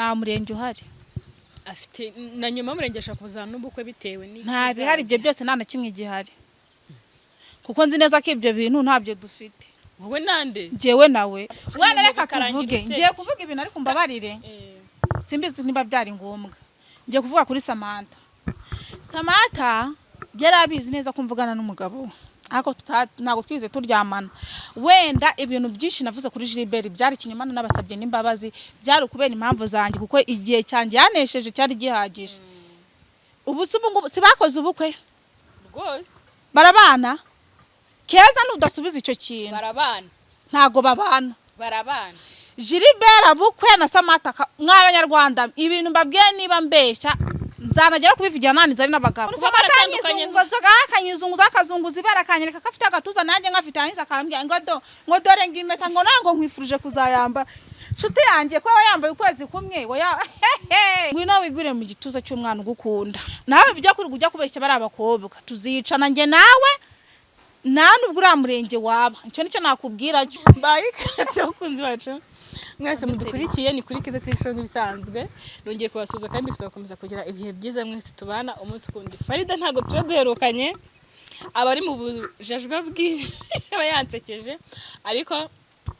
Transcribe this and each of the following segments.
nta murenge uhari afite na nyuma murenge ashaka kuzana n'ubukwe bitewe nta bihari ibyo byose nta na kimwe gihari kuko nzi neza ko ibyo bintu ntabyo dufite wowe nande njyewe nawe wenda reka tuvuge ngiye kuvuga ibintu ariko mbabarire simbizi niba byari ngombwa ngiye kuvuga kuri Samantha yari abizi neza ko mvugana n'umugabo ariko ntabwo twize turyamana wenda ibintu byinshi navuze kuri Gilbert byari kinyamana n'abasabye n'imbabazi byari kubera impamvu zanjye kuko igihe cyanjye yanesheje cyari gihagije ubu sibakoze ubukwe rwose barabana keza nudasubiza icyo kintu barabana ntago babana Gilbert abukwe na Samantha mw'abanyarwanda ibintu mbabwiye niba mbeshya nzanagera kubivugira nani zari n'abagabo Samantha akanyizunguza akazunguza ibara kanyereka kafite agatuza nanjye ngafite hanze akambya ngo dore ngimeta ngo nango nkwifurije kuzayamba shuti yanjye ko yambaye ukwezi kumwe ngwino wigwire mu gituza cy'umwana ugukunda nawe bijya kujya kubeshya bari abakobwa tuzicana njye nawe nubwo uri murenge waba icyo nicyo nakubwira cyo bayikaze ukunzi bacu mwese mudukurikiye ni kuri Kiza TV show nk'ibisanzwe nongeye kubasuza kandi bizakomeza kugira ibihe byiza mwese tubana umunsi kundi Farida ntago tuba duherukanye abari mu bujajwa bwinshi bayansekeje ariko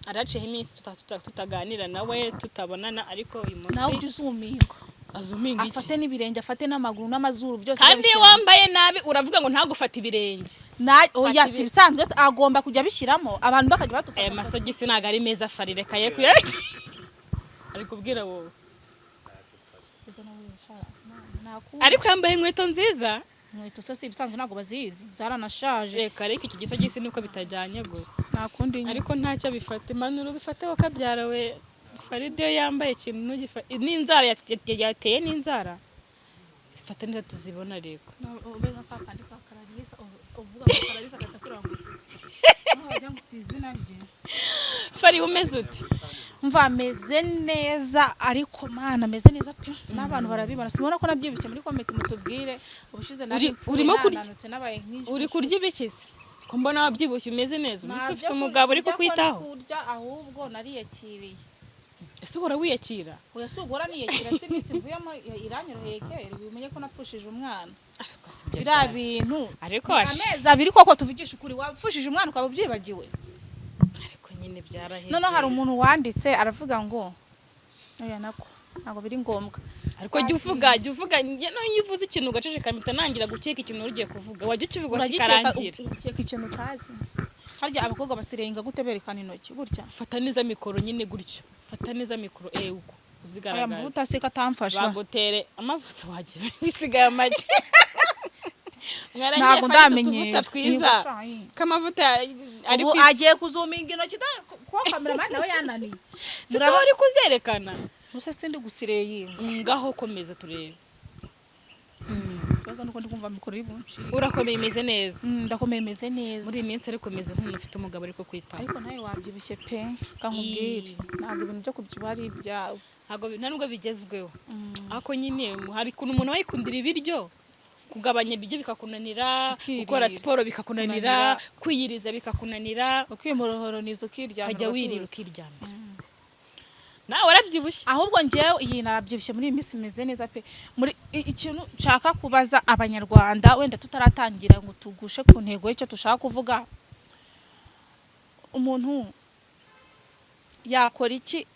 araciye iminsi tutaganira nawe tutabonana ariko uyu munsi nawe uzumingo azuminga iki afate n'ibirenge afate n'amaguru n'amazuru byose kandi wambaye nabi uravuga ngo ntagufata ibirenge oya si bisanzwe agomba kujya bishyiramo abantu bakajya batufata aya masogisi ntago ari meza Farire kaye kuyaki ari kubwira wowe ariko yambaye inkweto nziza inkweto se ibisanzwe ntago bazizi zaranashaje reka iki gisogisi nuko bitajyanye gusa nakundi ariko ntacyo bifate manuru bifate wakabyara we Faride yambaye ikintu n'inzara yateye n'inzara sifata neza tuzibona reko ubega kakandi kakararisa uvuga kakararisa katakurangura ajya musizina rye Fari umeze uti mva meze neza ariko mana meze neza pe n'abantu barabibona simona ko nabyibushye muri comment mutubwire ubushize nari urimo kurya uri kurya ibikize ko mbona wabyibushye umeze neza umunsi ufite umugabo ariko kwitaho kurya ahubwo nariyakiriye ese uhora wiyakira oya si ugora niyakira si bisi mvuyemo iranyoroheye kera bimenye ko napfushije umwana ariko sibyo bira bintu ariko ameza abiri koko tuvugisha ukuri wapfushije umwana ukaba ubyibagiwe ariko nyine byaraheze none hari umuntu wanditse aravuga ngo oya nako biri ngombwa ariko jya uvuga no yivuze ikintu ugacece kamita nangira gukeka ikintu ugiye kuvuga wajya ukivuga kikarangira ukeka ikintu kazi harya abakobwa basirenga gute berekana intoki gutya fata neza mikoro nyine gutyo fata neza mikoro uko uzigaragaza amavuta se katamfasha bagutere amavuta wagira bisigaye amagi ntago ndamenye twiza kamavuta ari ubu agiye kuzuminga intoki ko cameraman nawe yananiye muraba ari kuzerekana musa sindi gusireyinga ngaho komeza turebe baza nuko ndikumva mikoro y'ibunci urakomeye imeze neza ndakomeye imeze neza muri iminsi ariko komeza nk'umuntu ufite umugabo ariko kwitaho ariko nawe wabyibushye pe kankubwire ntabwo ibintu byo kubyibuha ari ibyawe nta nubwo bigezweho ariko nyine hari kuntu umuntu wayikundira ibiryo kugabanya ibiryo bikakunanira gukora siporo bikakunanira kwiyiriza bikakunanira ukimorohoroniza ukiryamira ukajya wirira ukiryamira nawe warabyibushye ahubwo njyewe iyi narabyibushye muri iyi minsi imeze neza pe muri ikintu nshaka kubaza abanyarwanda wenda tutaratangira ngo tugushe ku ntego y'icyo dushaka kuvuga umuntu yakora iki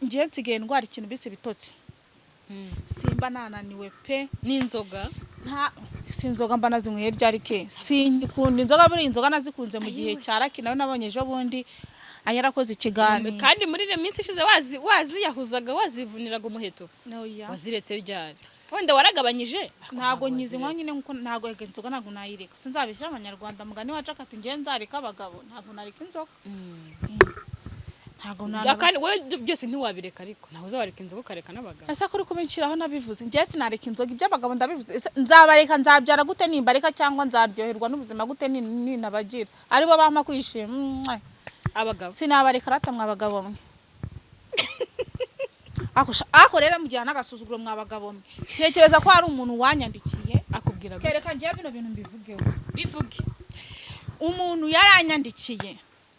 ngiye nsigaye ndwara ikintu bise bitotsi simba nananiwe pe n'inzoga sinzoga mba nazinyweye ryari ke sinkunda inzoga buri inzoga nazikunze mu gihe cyaraki nawe nabonye ejo bundi ayarakoze ikiganiro kandi muri iyo minsi ishize waziyahuzaga wazivuniraga umuheto waziretse ryari wenda waragabanyije ntago nyizinywa nyine nkuko ntago inzoga ntago nayireka sinzabishyira abanyarwanda mugani wacu akati ngiye nzareka abagabo ntago nareka inzoga ntago nana kandi we byose ntiwabireka ariko ntaho uzabareka inzoga ukareka n'abagabo ese kuri kubinciraho nabivuze ngiye sinareka inzoga iby'abagabo ndabivuze nzabareka nzabyara gute nimbareka cyangwa nzaryoherwa n'ubuzima gute ninabagira aribo bampa kwishima abagabo sinabareka ratamwa abagabo mwe ako rero mugira n'agasuzuguro mwabagabo mwe tekereza ko hari umuntu wanyandikiye akubwira kereka ngiye bino bintu mbivugeho bivuge umuntu yaranyandikiye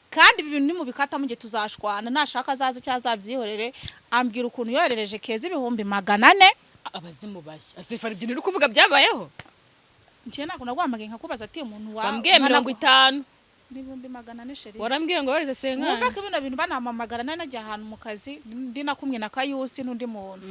kandi ibi bintu nimubikata mu gihe tuzashwana nashaka azaze cyangwa azabyihorere ambwira ukuntu yoherereje Keza ibihumbi 400 abazimu bashya asifara ibyo uri kuvuga byabayeho njye nako nagwamagaye nkakubaza ati umuntu wa bambwiye 50 n'ibihumbi 400 sheri warambwiye ngo wareze senkana mwumva ko ibintu banamamagara najya ahantu mu kazi ndi nakumwe na Kayusi n'undi muntu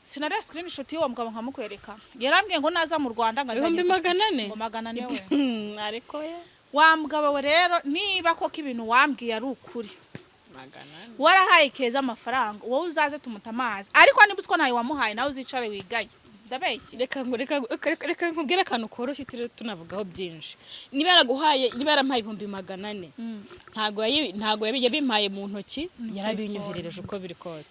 sinari screenshot y'uwo mugabo nkamukwereka yarambwiye ngo naza mu Rwanda ngazanye 400 ngo 400 we ariko ye wa mugabo we rero niba koko ibintu wambwiye ari ukuri warahaye Keza amafaranga wowe uzaze tumutamazi ariko niba usiko nayo wamuhaye nawe uzicare wigaye ndabeshye reka nkubwire akantu koroshye tunavugaho byinshi niba yaraguhaye niba yarampaye 400 ntago yabimpaye mu ntoki yarabinyoherereje uko biri kose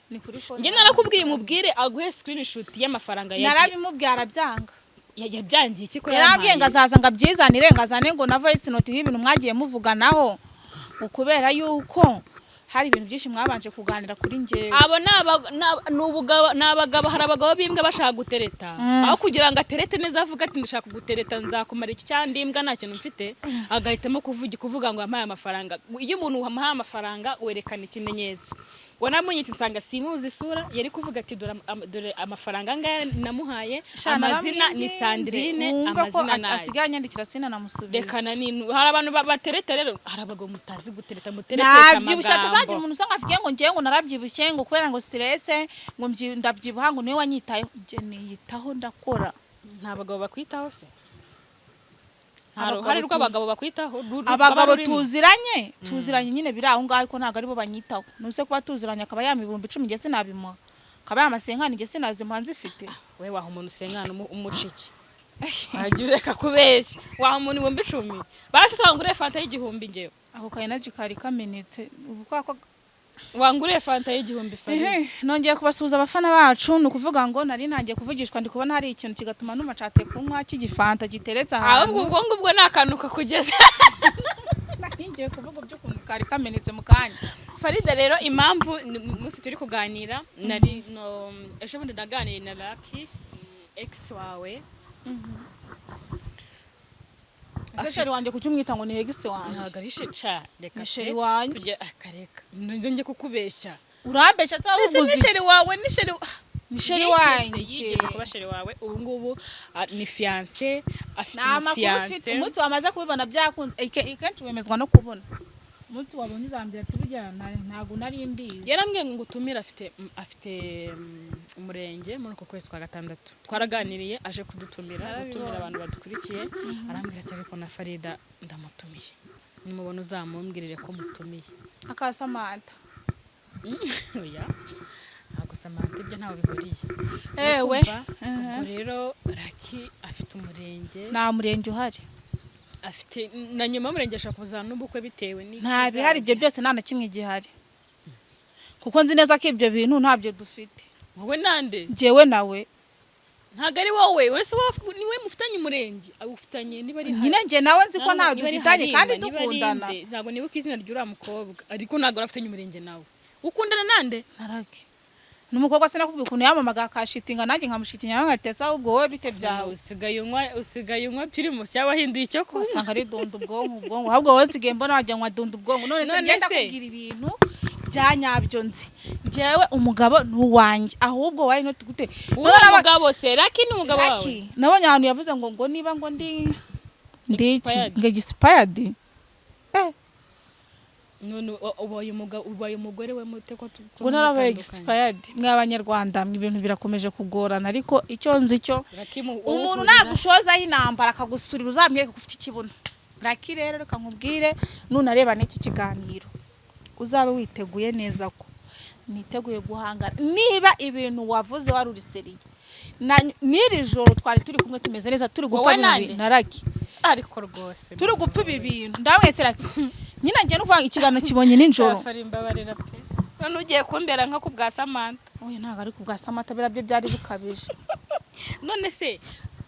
njye narakubwiye mubwire aguhe screenshot y'amafaranga yagiye narabimubwira byanga yabyangiye iki ko yarambwiye ngo azaza ngo abyizanire ngazane ngo na voice note y'ibintu mwagiye muvuganaho ukubera yuko hari ibintu byinshi mwabanje kuganira kuri njye abo n'abagabo hari abagabo bimbwa bashaka gutereta aho kugira ngo aterete neza avuga ati ndashaka gutereta nzakumara iki cyandi imbwa nta kintu mfite agahitamo kuvuga ngo amaye amafaranga iyo umuntu amaye amafaranga werekana ikimenyetso wanamunyitse nsanga simuzi isura yari kuvuga ati dore amafaranga ngaya namuhaye amazina ni Sandrine amazina nayo asigaye anyandikira sina namusubiza rekana ni hari abantu batereta rero hari abagabo mutazi gutereta muteretesha amagambo zagira umuntu usanga afike ngo ngiye ngo narabyibushye ngo kubera ngo stress ngo ndabyibuha ngo niwe wanyitaye je niyitaho ndakora nta bagabo bakwitaho se hari rw'abagabo bakwitaho abagabo tuziranye nyine biri aho ngaho ko ntago aribo banyitaho nuse kuba tuziranye akaba yamibumba 10 ngese nabimuha akaba yamasenkana ngese nazimuhanze ifite we waho umuntu senkana umuciki ajureka kubeshya waho umuntu 10 basangure fanta y'igihumbi ngewe ako ka energy kari kamenetse ubwo wangure fanta y'igihumbi fari nongeye kubasuhuza abafana bacu nukuvuga ngo nari ntangiye kuvugishwa ndi kubona hari ikintu kigatuma numacatse kunywa cy'igifanta giteretse ahantu ubwo nakanuka kugeza ngiye kuvuga by'ukuntu kari kamenetse mu kanya Farida rero impamvu musi turi kuganira nari ejo bundi naganiriye na Lucky ex wawe Sheri wanje kucyumwita ngo ni egise wanje ntago ari shecha reka sheri wanje tujye akareka nje kukubeshya urambeshya se ubuguzi ni sheri wawe ni sheri wanje yigeze kuba sheri wawe ubu ngubu ni fiancé afite fiancé umunsi wamaze kubibona byakunze ikenshi wemezwa no kubona umunsi wabonye uzambira ati bijyana ntago nari mbizi yarambwiye ngo utumira afite umurenge muri uko kwezi kwa gatandatu twaraganiriye aje kudutumira gutumira abantu badukurikiye arambwira ati ariko na Farida ndamutumiye nimubona uzamumbwirire ko mutumiye akasamanta oya ntago Samantha ibyo ntawe bihuriye ewe rero Lucky afite umurenge nta murenge uhari afite na nyuma y'umurenge ashaka kuzana n'ubukwe bitewe ni nta bihari ibyo byose nta na kimwe gihari kuko nzi neza ko ibyo bintu ntabyo dufite wowe nande jewe nawe ntago ari wowe wese niwe mufitanye umurenge abufitanye niba ari nyine nge nawe nzi ko ntawe dufitanye kandi dukundana ntago nibuka izina ry'ura mukobwa ariko ntago rafitanye umurenge nawe ukundana nande narake numukobwa se nakubwiye ukuntu yamamaga akashitinga nanjye nkamushitinya ngatesa ahubwo wowe bite byawe usigaye unywa Primus yawahinduye icyo kusanga ari dondo ubwonko ahubwo wowe sigaye mbona wajya nywa dondo ubwonko none se ngenda kugira ibintu byanyabyo nzi njyewe umugabo nuwanjye ahubwo wayi no tugute umugabo se Lucky ni umugabo wawe nabonye ahantu yavuze ngo niba ngo ndi ngo expired none ubaye umugore we mute ko narabaye expired mwe abanyarwanda ibintu birakomeje kugorana ariko icyo nzi cyo umuntu nagushoza y'intambara akagusurira uzamye gufite ikibuno Lucky rero reka nkubwire nunareba n'iki kiganiro uzabe witeguye neza ko niteguye guhangana niba ibintu wavuze wari uriseriye n'iri joro twari turi kumwe tumeze neza turi gupfa ibintu na Lucky ariko rwose turi gupfa ibintu ndawese Lucky nyine ngiye no kuvuga ikiganiro kibonye ninjoro farimbabarira pe none ugiye kumbera nka kubwa Samantha oya ntago ari kubwa Samantha birabye byari bikabije none se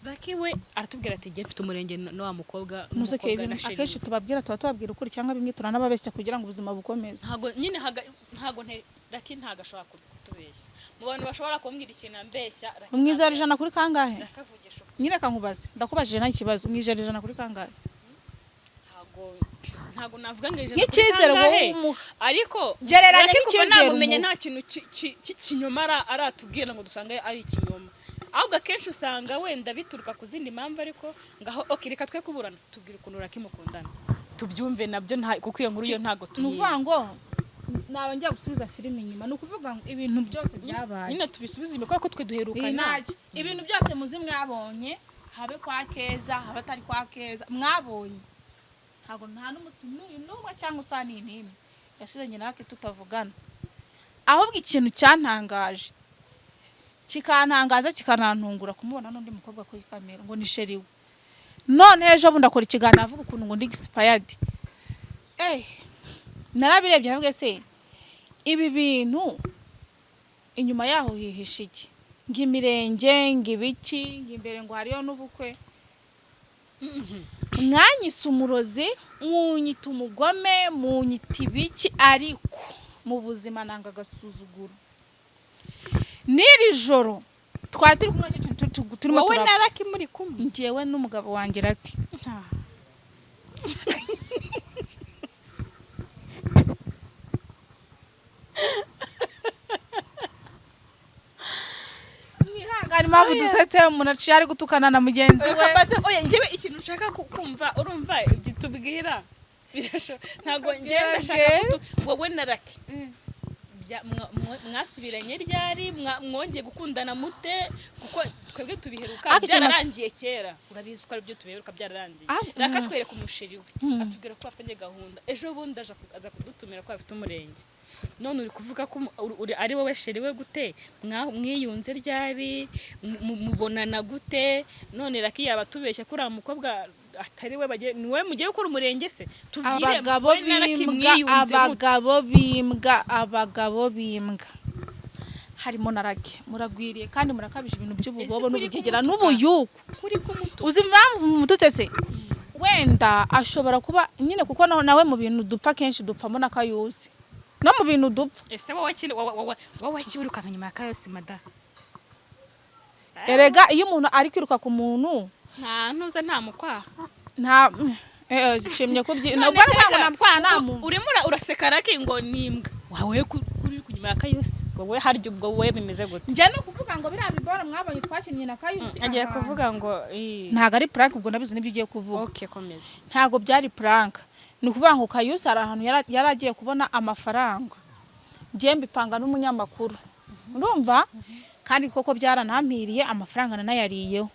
Lucky we aratubwira ati ngiye mfite umurenge no wa mukobwa n'umukobwa na sheri akenshi tubabwira ukuri cyangwa bimwe turanababeshya kugira ngo ubuzima bukomeze ntago nyine ntago Lucky ntago ashobora kutubeshya mu bantu bashobora kumbwira ikintu ambeshya umwizera ijana kuri kangahe rakavugisha nyine kankubaze ndakubajije nta kibazo umwizera ijana kuri kangahe ntago ntago navuga ngo ijana nk'icyizere wowe umuha ariko gereranya nk'icyizere namumenye nta kintu cy'ikinyoma aratubwira ngo dusange ari ikinyoma, ahubwo akenshi usanga wenda bituruka ku zindi mpamvu, ariko ngaho reka twe kuburana tubwire ukuntu urakimukundana tubyumve nabyo, kuko iyo nkuru yo ntago tuyizi. Nuvuga ngo naba njya gusubiza filime inyuma, ni ukuvuga ngo ibintu byose byabaye nyine tubisubize inyuma kuko twe duherukana. Ibintu byose muzi mwabonye, habe kwa Keza habe atari kwa Keza, mwabonye ntago nta n'umusi n'umwe cyangwa usani n'imwe yashize nyina rake tutavugana. Ahubwo ikintu cyantangaje kikantangaza kikanantungura kumubona n'undi mukobwa kuri kamera ngo ni sheri we, none ejo bundi akora ikiganiro avuga ukuntu ngo ndi expired. Narabirebye avuga se ibi bintu inyuma yaho hihisha iki, ng'imirenge ng'ibiki ng'imbere ngo hariyo n'ubukwe. Mwanyise umurozi, munyita umugome, munyita ibiki, ariko mu buzima nanga agasuzuguro. N'iri joro twari turi kumwe turimo wowe na Lucky muri kumwe, njyewe n'umugabo wanjye Lucky. Mwihangane impamvu dusetse umuntu aciye ari gutukana na mugenzi we. Oya njyewe ikintu nshaka kumva, urumva ibyo tubwira ntago ngenda nshaka wowe na Lucky mwasubiranye ryari, mwongeye gukundana mute, kuko twebwe tubiheruka byararangiye kera, urabizi ko ari byo tubiheruka byararangiye. Raka twereka umusheri we atubwira ko afite gahunda, ejo bundi aza kudutumira ko afite umurenge. None uri kuvuga ko ari wowe sheri we gute, mwiyunze ryari, mubonana gute? None Lucky yaba tubeshya kuri mukobwa atari we niwe mugiye gukora umurenge se? Tubwire abagabo bimbwa harimo na Lucky muragwiriye kandi murakabije ibintu by'ububobo n'ubugegera n'ubuyuku. Uzi impamvu mumututse se? Wenda ashobora kuba nyine kuko nawe mu bintu dupfa kenshi dupfamo na Kayusi, no mu bintu dupfa. Ese wowe kiwirukanka nyuma ya Kayusi mada? Erega iyo umuntu ari kwiruka ku muntu nta ntuza nta mukwaha nta shimye ko ntabwo nta mukwaha nta muntu. Urimo uraseka Lucky ngo nimbwa wawe kuri kunyuma ya Kayusi, wowe haryo ubwo wowe bimeze gute? Njye no kuvuga ngo biriya bibora mwabonye twakinnye na Kayusi agiye kuvuga ngo ntago ari prank, ubwo nabizi nibyo ugiye kuvuga. Okay komeza. Ntago byari prank, ni ukuvuga ngo Kayusi ari ahantu yaragiye kubona amafaranga, njye mbipanga n'umunyamakuru urumva, kandi koko byaranampiriye amafaranga nanayariyeho.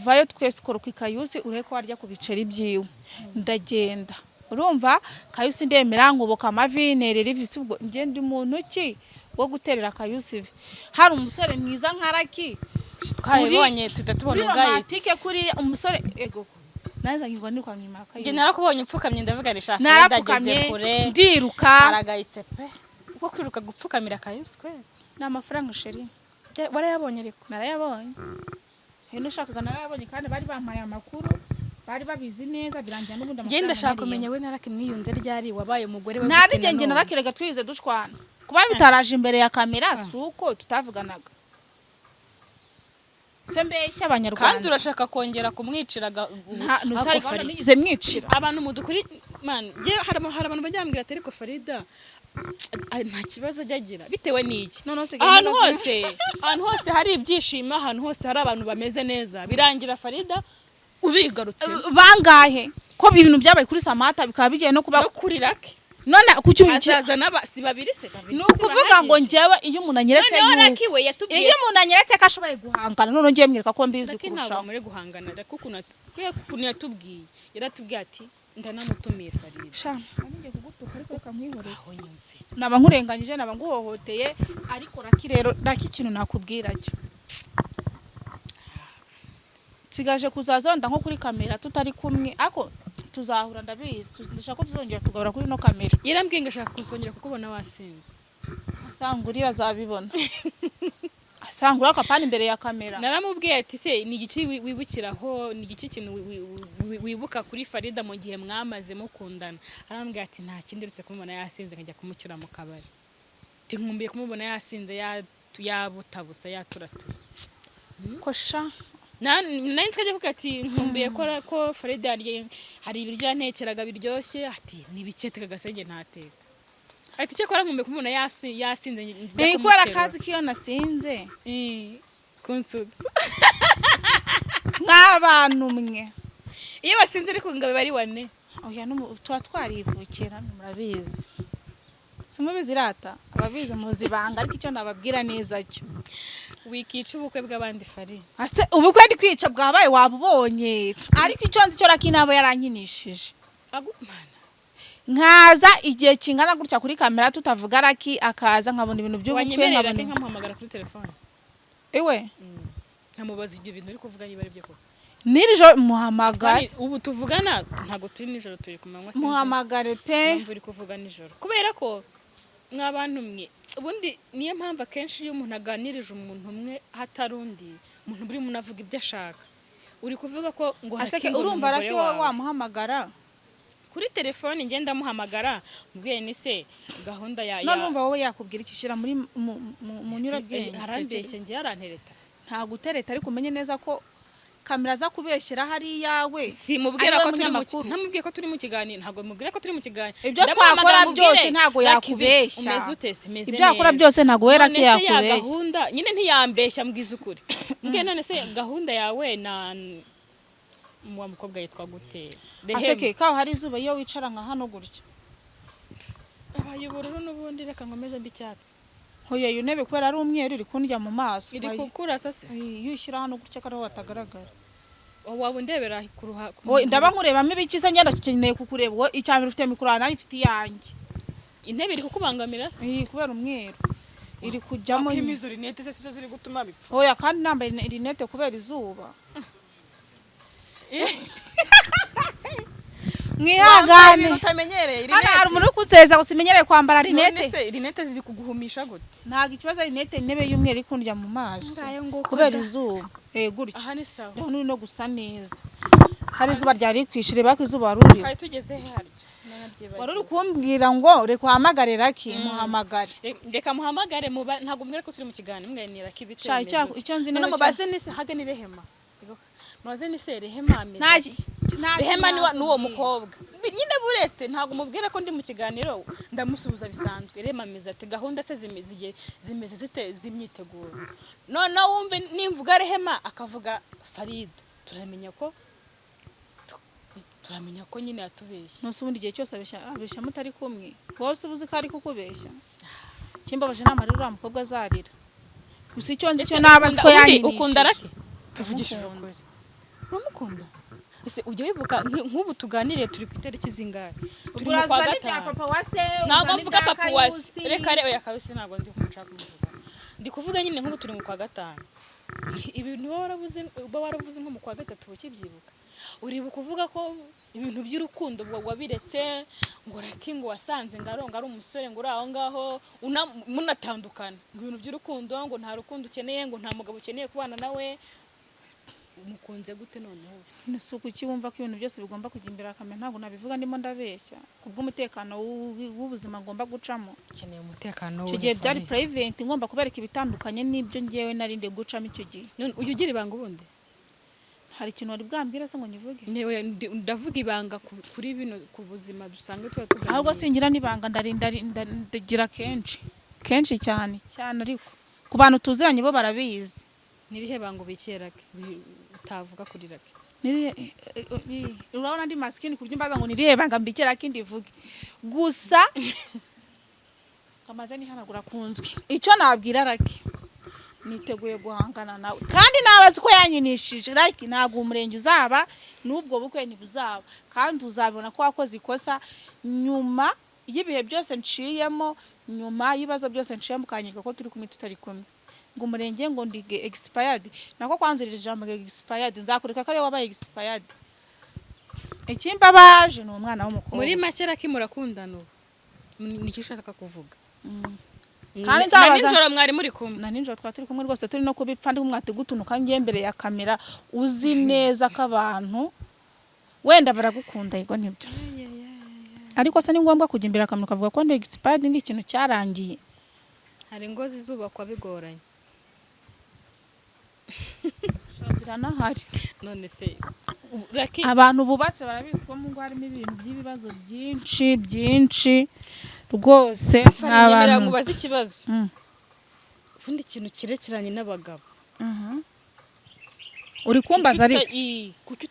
Vayo twese kora ku Kayusi ureko warya ku biceri byiwe, ndagenda urumva Kayusi ndemera ngoboka amavi nerera ivisi, ubwo nje ndi muntu ki wo guterera Kayusi. Hari umusore mwiza nka Lucky twaribonye tutatubona romantique kuri umusore ego nazanyirwa ni kwa nyuma Kayusi. Nje narakubonye upfukamye ndavuga nishaka ndageze kure ndiruka aragayitse pe, uko kwiruka gupfukamira Kayusi kwe na amafaranga sheri warayabonye? Ariko narayabonye, hino shakaga narayabonye kandi bari bampaye amakuru, bari babizi neza birangira n'ubundi amafaranga. Ngenda shaka kumenya we na Lucky mwiyunze ryari, wabaye umugore we? Ntari genge na Lucky rega twize dushwana kuba bitaraje imbere ya kamera, suko tutavuganaga sembeshya abanyarwanda. Kandi urashaka kongera kumwicira nusari gahunda nigize mwicira abantu mudukuri man. Hari abantu bajyambwira ati ariko Farida nta kibazo ajyagira bitewe n'iki. Ahantu hose hari ibyishimo, ahantu hose hari abantu bameze neza, birangira Farida ubigarutse bangahe ko ibintu byabaye kuri Samata bikaba bigiye no kuba kuri Lucky. None azaza si babiri se babiri, no kuvuga ngo njyewe iyo umuntu anyeretse iyo umuntu anyeretse ko ashoboye guhangana, none ngiye mwirika ko mbizi kurusha muri guhangana. Kuko yatubwiye yaratubwiye ati ndanamutumiye Farida sha ngiye kugutuka ariko kamwihorera naba nkurenganyije naba nguhohoteye. Ariko Lucky rero Lucky ikintu nakubwira cyo sigaje kuzaza wenda nko kuri kamera tutari kumwe, ako tuzahura ndabizi, ndashaka ko tuzongera tugahura kuri no kamera. Yarambwiye ngo ashaka kuzongera kukubona wasinze, asangurira azabibona asangura akapana imbere ya kamera. Naramubwiye ati se ni igici wibukiraho, ni igici kintu wibuka kuri Farida mu gihe mwamaze mukundana? Arambwiye ati nta kindi uretse kumubona yasinze nkajya kumucyura mu kabari. Nkumbiye kumubona yasinze yabutabusa yaturatuye kosha nari nsikajya kuko ati nkumbuye ko Farida hari ibiryo yantekeraga biryoshye ati nibikete kagasenge ntateka ati cyo kora nkumbuye kumubona yasinze kubera akazi kiyo nasinze kunsutsa nk'abantu mwe iyo basinze ariko ngabe bari wane oya tuba twarivukira murabizi simubizi rata ababizi muzi banga ariko icyo nababwira neza cyo wikica ubukwe bw'abandi Fari ase ubukwe ndi kwica bwabaye wabubonye ariko icyo nzi cyo rakinabo yarankinishije agumana nkaza igihe kingana gutya kuri kamera tutavuga raki akaza nkabona ibintu by'ubukwe nkabona nkamuhamagara kuri telefone iwe nkamubaza ibyo bintu uri kuvuga niba ari byo koko nirijo muhamagara ubu tuvugana ntago turi nijoro turi kumanywa muhamagare pe uri kuvuga nijoro kubera ko mwabantu mwe ubundi niyo mpamvu akenshi iyo umuntu aganirije umuntu umwe hatarundi umuntu buri muntu avuga ibyo ashaka uri kuvuga ko ngo aseke urumva raki wowe wamuhamagara kuri telefone ngenda muhamagara mbwiye ni se gahunda ya none umva wowe yakubwira ikishira muri mu nyurabwenge arambeshye ngiye arantereta nta gutereta ariko umenye neza ko kamera za kubeshyira hari yawe si mubwira ko turi ntamubwiye ko turi mu kiganiro ntago mubwira ko turi mu kiganiro ibyo twakora byose ntago yakubeshya umeze utese meze ibyo akora byose ntago wera ko yakubeshya gahunda nyine ntiyambeshya mbwiza ukuri mbwiye none se gahunda yawe na wa mukobwa yitwa gute aseke kaho hari izuba iyo wicara nka hano gutya abaye ubururu n'ubundi reka nkomeze mbicyatsi hoya iyo ntebe kubera ari umweru iri kundya mu maso iri kukura sase iyo ushyira hano gutya kariho watagaragara waba undebera kuruha ndaba nkurebamo ibikiza ngenda kikeneye kukureba icyambere ufite mikoro nayo ifite iyanjye intebe iri kukubangamira se kubera umweru iri kujyamo imizo rinete se ziri gutuma bipfa hoya kandi nambaye rinete kubera izuba mwihangane utamenyereye hano hari umuntu uri kunseza usimenyereye kwambara rinete rinete ziri kuguhumisha gute ntago ikibazo rinete intebe y'umweru ikundya mu maso kubera izuba gutya aha ni sawa ndabona uri no gusa neza hari izuba ryari kwishire bako izuba waruri twari tugeze harya wari uri kumbwira ngo reka uhamagare raki muhamagare reka muhamagare ntago mbwira ko turi mu kiganiro mwenira kibite icyo nzi neza mubaze ni haga ni Rehema mubaze ni se Rehema ameze Rehema ni uwo mukobwa nyine buretse ntago mubwira ko ndi mu kiganiro ndamusubiza bisanzwe Rehema ameze ati gahunda se zimeze zite zimyiteguro none wumve nimvuga Rehema akavuga Farida turamenya ko nyine yatubeshye nose ubundi gihe cyose abeshya mutari kumwe wose ubuzi ko ari kukubeshya kimbabaje n'amarira uriya mukobwa azarira gusa icyo nzi cyo nabazi ko yanyinishije ukunda raki tuvugishije ukuri uramukunda ese ujye wibuka nk'ubu tuganiriye turi ku itariki zingahe turi mu kwa gatanu ntabwo mvuga papa wase reka oya kawusi ntabwo ndi kumushaka kumuvuga ndi kuvuga nyine nk'ubu turi mu kwa gatanu ibintu uba waravuze nko mu kwa gatatu ukibyibuka uribuka uvuga ko ibintu by'urukundo wabiretse ngo raki ngo wasanze ngaronga ari umusore ngo uri aho ngaho munatandukana ngo ibintu by'urukundo ngo nta rukundo ukeneye ngo nta mugabo ukeneye kubana nawe umukunze gute noneho nisuku kibumva ko ibintu byose bigomba kujya imbere akamera ntabwo nabivuga ndimo ndabeshya kubw'umutekano w'ubuzima ngomba gucamo ukeneye umutekano icyo gihe byari private ngomba kubereka ibitandukanye n'ibyo ngewe narinde gucamo icyo gihe ujye ugira ibanga ubundi hari ikintu wari bwambwira se ngo nyivuge ndavuga ibanga kuri bino ku buzima dusanzwe tuba tuganira ahubwo singira n'ibanga ndagira kenshi cyane ariko ku bantu tuziranye bo barabizi nibihe bango bikera utavuga kuri rake urabona ndi maskini kurya imbaza ngo nirihe banga mbikera kindi vuge gusa kamaze nihanagura kunzwe icyo nabwira rake niteguye guhangana nawe kandi nabazi ko yanyinishije like ntago umurenge uzaba n'ubwo bukwe ntibuzaba kandi uzabona ko wakoze ikosa nyuma y'ibihe byose nciyemo nyuma y'ibibazo byose nciyemo kanyiga ko turi kumwe tutari kumwe ngo umurenge ngo ndige expired nako kwanzirira ijambo expired nzakureka ko ari wabaye expired ikimbabaje no umwana w'umukobwa muri makera kimurakundana nicyo ushaka kuvuga kandi ndabaza ninjoro mwari muri kumwe na ninjoro twaturi kumwe rwose turi no kubipfa ndi kumwate gutunuka ngiye imbere ya kamera uzi neza ko abantu wenda baragukunda yego nibyo ariko se ni ngombwa kujya imbere akamera kavuga ko ndi expired ndi ikintu cyarangiye hari ingozi zubakwa bigoranye ziranahari. none se abantu bubatse barabizi ko mu ngo harimo ibintu by'ibibazo byinshi rwose. Nyemera ngubaza ikibazo. Ubundi ikintu kirekeranye n'abagabo. Uri kumbaza ari kuki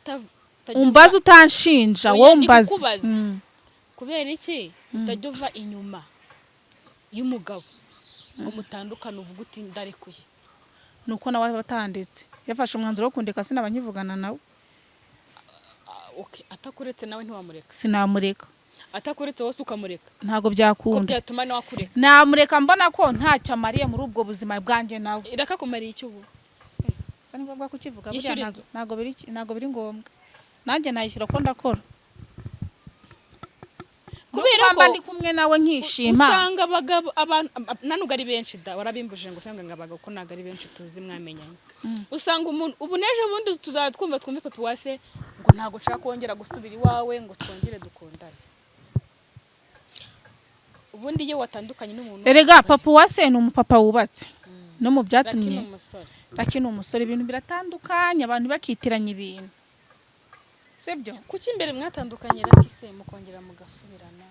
umbaza utanshinja wowe umbaza. Kubera iki utajya uva inyuma y'umugabo ngo mutandukane uvuga uti ndarekuye? Nuko nawe batanditse yafashe umwanzuro wo kundeka sinabanyivugana nawe. Okay, atakuretse nawe ntiwamureka? Sinamureka. Atakuretse wose ukamureka? Ntago byakunda. Ko byatuma nawe akureka? Namureka mbona ko ntacyo amariye muri ubwo buzima bwanjye nawe. Irakakumariye iki ubu? Sani ngombwa kukivuga burya ntago biri ngombwa. Nanjye nayishyura ko ndakora. Kubera ko ndi kumwe nawe nkishima. Usanga abagabo nanuga ari benshi da warabimbuje ngo usanga ngabaga ko naga ari benshi tuzi mwamenyanye. Usanga umuntu ubu neje bundi tuzatwumva twumve papa wase ngo ntago nshaka kongera gusubira iwawe ngo twongere dukundane. Ubundi iyo watandukanye n'umuntu erega papa wase ni umupapa wubatse no mu byatumye lakini umusore ibintu biratandukanye abantu bakitiranya ibintu. Sebyo kuki imbere mwatandukanye rakise mukongera mugasubirana?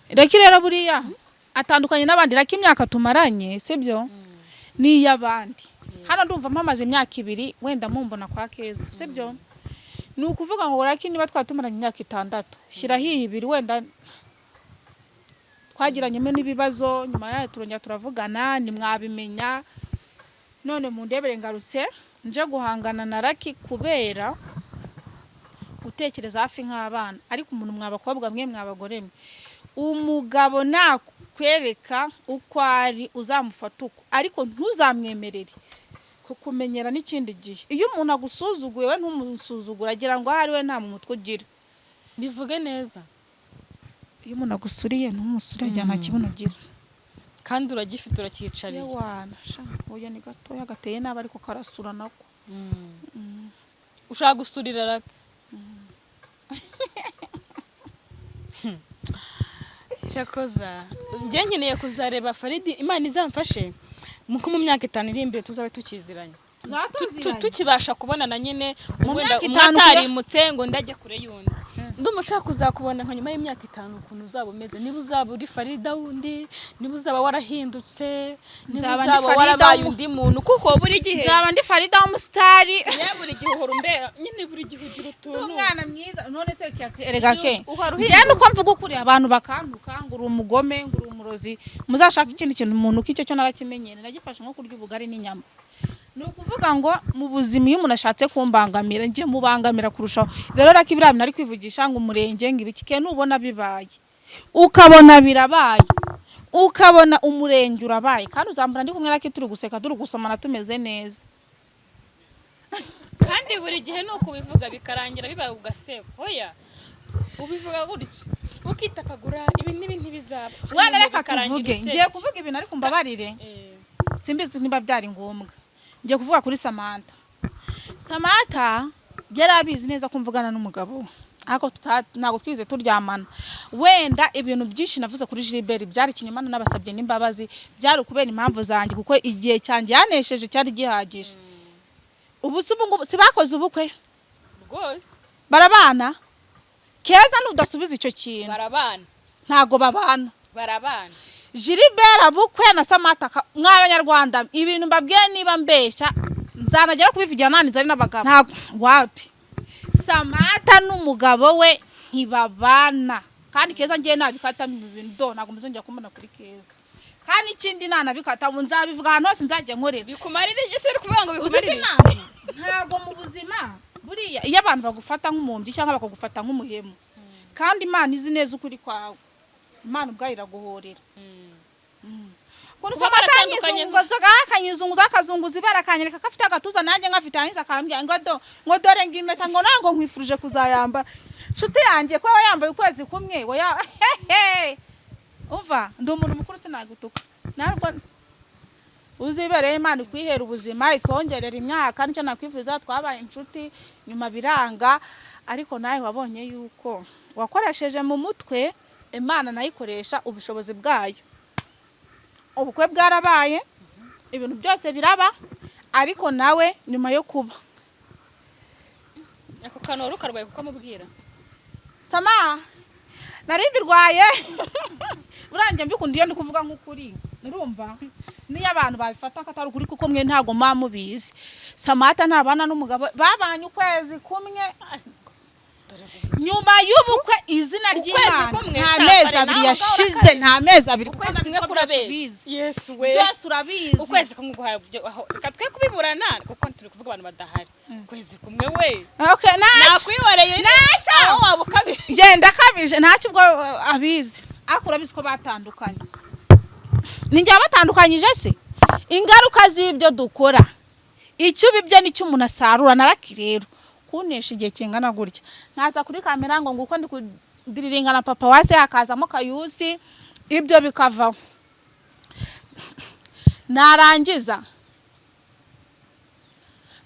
Raki rero buriya atandukanye n'abandi raki imyaka tumaranye sebyo ni yabandi. Hano ndumva mpamaze imyaka 2 wenda mumbona kwa Keza sebyo. Ni ukuvuga ngo raki niba twatumaranye imyaka 6 shiraho 2 wenda twagiranyemo n'ibibazo nyuma yayo turongera turavugana ni mwabimenya. None mu ndebere ngarutse nje guhangana na Raki kubera gutekereza hafi nk'abana. Ariko umuntu mwabakobwa mwe mwabagore mwe umugabo nakwereka uko ari uzamufata uko ariko ntuzamwemerere kukumenyera n'ikindi gihe. Iyo umuntu agusuzuguye we ntumusuzugura agira ngo ari we nta mu mutwe ugira. Bivuge neza. Iyo umuntu agusuriye ntumusure ajya nta kibuno gira. Kandi uragifite urakicariye. Yewana sha oya ni gatoya gateye nabi ariko karasura nako. Ushaka gusurira Raki? Cyakoza njye nkeneye kuzareba Faridi Imana izamfashe muko mu myaka 5 iri imbere tuzabe tukiziranye. Tukibasha kubonana nyine wenda umwatarimutse ngo ndajye kure yundi. Ndumushaka kuzakubona nka nyuma y'imyaka 5 ukuntu uzaba umeze. Niba uzaba uri Farida wundi, niba uzaba warahindutse, niba uzaba warabaye undi muntu kuko buri gihe nzaba ndi Farida w'umusitari. Ya buri gihe uhora umbera nyine buri gihe ugira utuntu. Umwana mwiza none se erega ke. Je nuko mvuga ukuri abantu bakantuka nguru umugome nguru umurozi muzashaka ikindi kintu umuntu kicyo cyo narakimenyene nagifashe nko kurya ubugari n'inyama. Nukuvuga ngo mu buzima iyo umuntu ashatse kumbangamira ngiye mubangamira kurushaho. Rero Raki biriya bintu ari kwivugisha ngo umurenge ngibikike nubona bibaye ukabona birabaye ukabona umurenge urabaye kandi uzambura ndi kumwe Raki turi guseka turi gusomana tumeze neza. Kandi buri gihe nuko bivuga bikarangira bibaye ugaseba. Oya ubivuga gutya ukitakagura ibi n'ibintu bizaba. Wana reka tuvuge ngiye kuvuga ibintu ariko mbabarire. Simbizi niba byari ngombwa. Ngiye kuvuga kuri Samantha. Samantha yarabizi neza kumvugana n'umugabo. Ako ntago twize turyamana. Wenda ibintu byinshi navuze kuri Gilbert byari kinyamana n'abasabye n'imbabazi byari kubera impamvu zanjye kuko igihe cyanjye yanesheje cyari gihagije. Ubu sibakoze ubukwe. Rwose barabana. Keza nudasubiza icyo kintu. Barabana. Ntago babana. Barabana. Gilbert abukwe na Samantha mw'abanyarwanda ibintu mbabwiye niba mbeshya nzanagera kubivugira nani zari n'abagabo. Ntago wapi. Samantha n'umugabo we ntibabana. Kandi Keza ngiye nabikata mu bintu do ntago muzongera kumubona kuri Keza. Kandi ikindi nanabikata mu nzabivuga hano hose nzajye nkorera. Bikumarire iki se uri kuvuga ngo bikumarire? Ntago mu buzima buriya iyo abantu bagufata nk'umumbyi cyangwa bakagufata nk'umuhemu. Kandi Imana izi neza ukuri kwawe. Imana ubwayo iraguhorera. Kuno Samantha akanyizunguza akazunguza ibara kanyereka kafite agatuza nanjye ngafite ahinza akambya ngo dore ngimeta ngo nango nkwifurije kuzayamba. Shuti yanjye ko yambaye ukwezi kumwe oya umva ndi umuntu mukuru sinagutuka. Narwo uzibereye Imana kwihera ubuzima ikongerera imyaka nicyo nakwifuza twabaye inshuti nyuma biranga ariko nawe wabonye yuko wakoresheje mu mutwe Imana nayikoresha ubushobozi bwayo. Ubukwe bwarabaye ibintu byose biraba ariko nawe nyuma yo kuba ako kanoro karwaye kuko amubwira sama nari mbirwaye burangiye mbikunda iyo ndi kuvuga nk'ukuri urumva niyo abantu babifata ko atari ukuri kuko mwe ntago mubizi. Samata ntabana n'umugabo babanye ukwezi kumwe nyuma y'ubukwe izina ry'Imana nta mezi abiri yashize nta mezi abiri ukwezi kumwe kurabizi. Yesu we byose urabizi ukwezi kumwe reka twe kubiburana kuko turi kuvuga abantu badahari. Ukwezi kumwe we okay nakwiyoreye aho wabukabije genda kabije ntacyo ubwo abizi akura bizi ko batandukanye ninjye batandukanyije se ingaruka z'ibyo dukora icyo bibye nicyo umuntu asarura naraki rero kunesha igihe kingana gutya nkaza kuri kamera ngo nguko ndi kudiriringa na papa wase akazamo kayusi ibyo bikavaho narangiza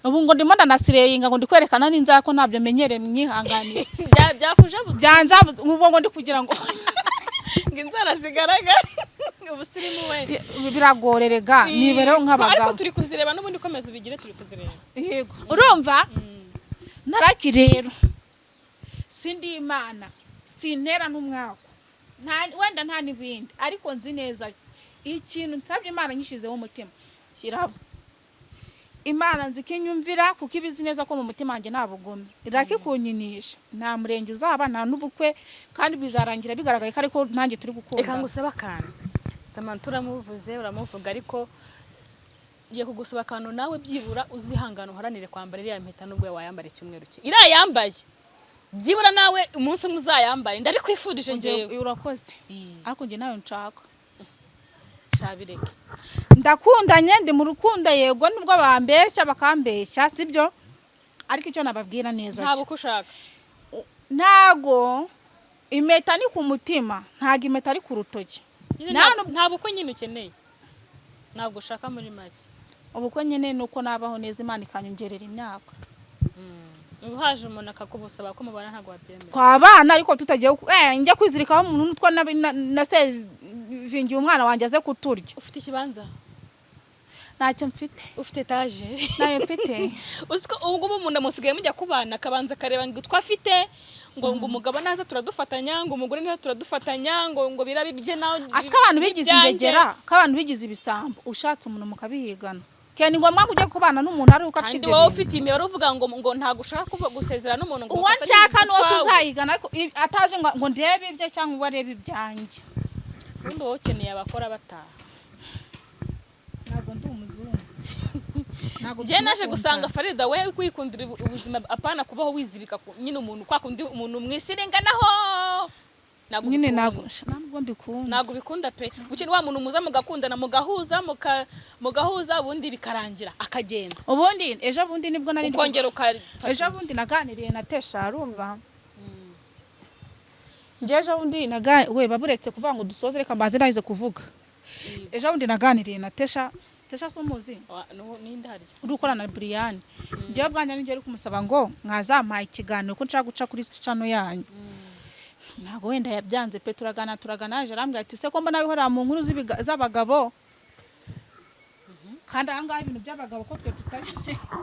ubu ngo ndimo ndanasireyinga ngo ndikwerekana n'inzara ko ntabyo menyere mwihanganiye byakuje byanza ubu ngo ndi kugira ngo inzara zigaragara ubusirimu we biragorerega nibereho nk'abagabo ariko turi kuzireba n'ubundi komeza ubigire turi kuzireba. Yego urumva naraki rero sindi Imana sintera n'umwako wenda nta nibindi ariko nzi neza ikintu nsabye Imana nyishizeho umutima kirabo Imana nzikinyumvira kuko ibizi neza ko mu mutima wanjye nta bugome iraki kunyinisha nta murenge uzaba nta n'ubukwe kandi bizarangira bigaragaye ko ariko nanjye turi gukunda. Reka ngusaba akantu Samantha uramuvuze uramuvuga ariko ngiye kugusaba akantu nawe byibura uzihangana uharanire kwambara iriya mpeta nubwo wayambara icyumweru ki iriya yambaye byibura nawe umunsi muzayambare ndabikwifudije ngewe. Urakoze ariko nge nawe nshaka shabireke ndakundanye ndi mu rukundo yego nubwo bambeshya bakambeshya sibyo ariko icyo nababwira neza ntabwo uko ushaka ntago impeta ni ku mutima ntago impeta ari ku rutoki ntabwo uko nyine ukeneye ntabwo ushaka muri make ubukwe nyine nuko nabaho neza Imana ikanyongerera imyaka ubu haje umuntu akakubusaba ko mubana ntabwo wabyemera twabana ariko tutagiye njya kwizirikaho umuntu utwo nasevingiye umwana wanjye aze kuturya. Ufite ikibanza ntacyo mfite ufite etaje nayo mfite usiko ubwo umuntu musigaye mujya kubana kabanza kareba ngo twafite ngo umugabo naza turadufatanya ngo umugore naza turadufatanya ngo birabibye nawe asika abantu bigize ingegera k'abantu bigize ibisambo ushatse umuntu mukabihigana kene ngombwa kujya kubana n'umuntu ari uko afite ibyo wowe ufite imibare uvuga ngo ntago ushaka gusezera n'umuntu ngo uwanshaka no tuzayigana ariko ataje ngo ndebe ibye cyangwa ngo arebe ibyanjye undi wowe ukeneye abakora bataha ntabwo ndi umuzungu ngiye naje gusanga Farida we kwikundira ubuzima apana kubaho wizirika nyine umuntu kwa kundi umuntu mwisirenganaho nyine ntabwo mbikunda ntabwo bikunda pe ukiri wa muntu muza mugakundana mugahuza ubundi bikarangira akagenda ubundi ejo bundi nibwo nari ukongera ejo bundi naganiriye na Tesha arumva ngeje bundi we baburetse kuvuga ngo dusoze reka mbaze ndahize kuvuga ejo bundi naganiriye na Tesha sumuzi ninde hari urukorana na Brian ngiye bwanya n'ingiye ari kumusaba ngo mwazampaye ikiganiro ko nshaka guca kuri channel yanyu ntago wenda yabyanze pe turagana aje arambwira ati se ko mbona bihora mu nkuru z'abagabo kandi ahangaha ibintu by'abagabo ko twe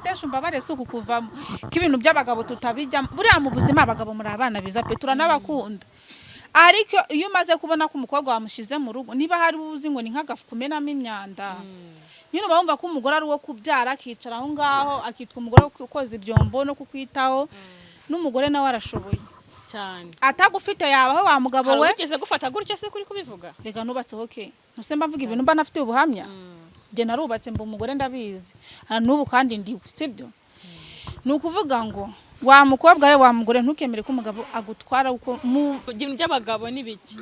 Tesha mbabare suku kuvamo ko ibintu by'abagabo tutabijya buriya mu buzima abagabo muri abana biza pe turanabakunda ariko iyo umaze kubona ko umukobwa wamushize mu rugo niba hari uzi ngo ni nk'agafu kumenamo imyanda nyine bumva ko umugore ari wo kubyara akicara aho ngaho akitwa umugore wo koza ibyombo no kukwitaho n'umugore nawe arashoboye cyane atagufite yabaho wa mugabo we ugeze gufata gutyo se kuri kubivuga rega nubatseho ke ntuse mbavuga ibintu mba nafite ubuhamya je narubatse mba umugore ndabizi n'ubu kandi ndiwe sibyo nukuvuga ngo wa mukobwa we wa mugore ntukemere ko umugabo agutwara uko mu bintu by'abagabo nibiki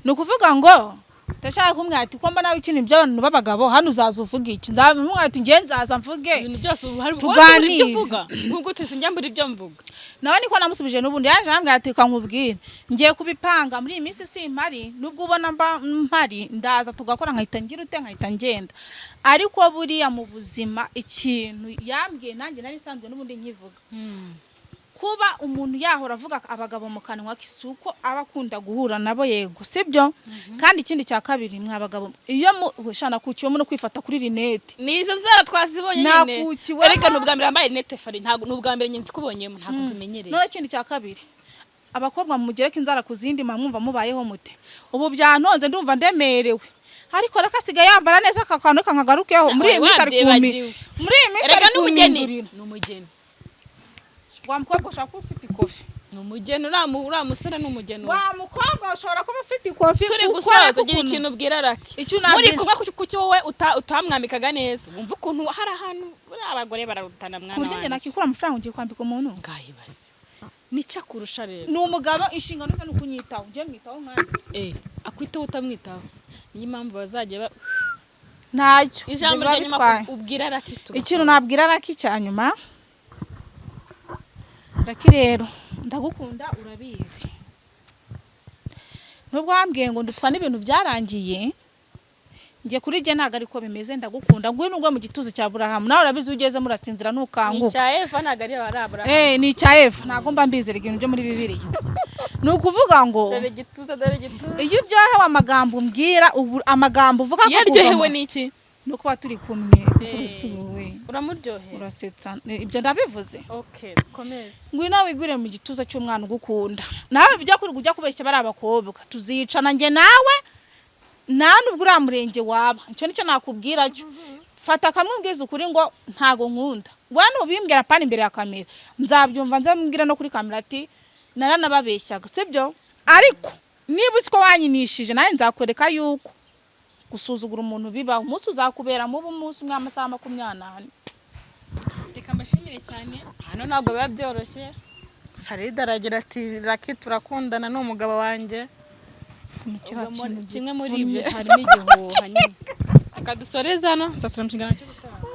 nukuvuga ngo Tesha kumwati ko mba nawe ikintu by'abantu b'abagabo hano uzaza uvuga iki ndamwati ngiye nzaza mvuge ibintu byose hari tuganire uvuga nubwo tusinjambura ibyo mvuga nawe niko namusubije n'ubundi yaje ambwati kankubwira ngiye kubipanga muri iyi minsi simpari nubwo ubona mba mpari ndaza tugakora nkahita ngira ute nkahita ngenda ariko buriya mu buzima ikintu yambwiye nanjye nari sanzwe n'ubundi nkivuga kuba umuntu yahora avuga abagabo mu kanwa k'isuko aba akunda guhura nabo yego sibyo kandi ikindi cya kabiri mwa bagabo iyo mushana kukiwemo no kwifata kuri rinete nizo zara twazibonye nyine erega n'ubwa mbere yambaye rinete fari ntago n'ubwa mbere nyenzi kubonyemo ntago zimenyereye no ikindi cya kabiri abakobwa mugereka inzara kuzindi mwumva mubayeho mute ubu byantonze ndumva ndemerewe ariko rakasigaye yambara neza akakantu kankagarukeho muri iyi minsi ari erega n'umugeni wa mukobwa ushobora kuba ufite ikofi n'umugeni uriya musore n'umugeni wa mukobwa ushobora kuba ufite ikofi turi gusoza gira ikintu ubwira Raki muri kumwe kuki wowe utamwambikaga neza wumva ukuntu hari ahantu abagore bararutana mwana wanjye kurya nakikura amafaranga ugiye kwambika umuntu ngahibaze nica kurusha rero ni umugabo inshingano ze nukunyitaho ngiye mwitaho mwandi akwitaho utamwitaho niyo mpamvu bazajya ntacyo ijambo rya nyuma ubwira Raki ikintu nabwira Raki cyanyuma Raki rero ndagukunda urabizi nubwo wambwiye ngo ndutwana ibintu byarangiye ngiye kuri je ntago ariko bimeze ndagukunda ngwino ugwe mu gituzi cya Abraham nawe urabizi ugeze murasinzira nukanguka ni cya Eva ntago ari Abraham ni cya Eva ntago mba mbizera ibintu byo muri Bibiliya nukuvuga ngo dore gituza iyo uryohewe amagambo umbwira amagambo uvuga ko yaryohewe niki no kuba turi kumwe uramuryohera urasetsa ibyo ndabivuze okay komeza ngwino wigwire mu gituza cy'umwana ugukunda nawe bijya kuri kujya kubeshya bari abakobwa tuzicana nge nawe nubwo uramurenge waba icyo nicyo nakubwira cyo fata kamubwiza ukuri ngo ntago nkunda we nubimbwira pani imbere ya kamera nzabyumva nzamubwira no kuri kamera ati naranababeshyaga sibyo ariko niba usiko wanyinishije nawe nzakwereka yuko gusuzugura umuntu bibaho umunsi uzakubera mubu umunsi umwe amasaha 28 reka mbashimire cyane hano ntabwo biba byoroshye Farida aragira ati Raki turakundana n'umugabo wanjye kimwe muri ibyo harimo igihuha nyine akadusoreza no nzasura mu kigana cyo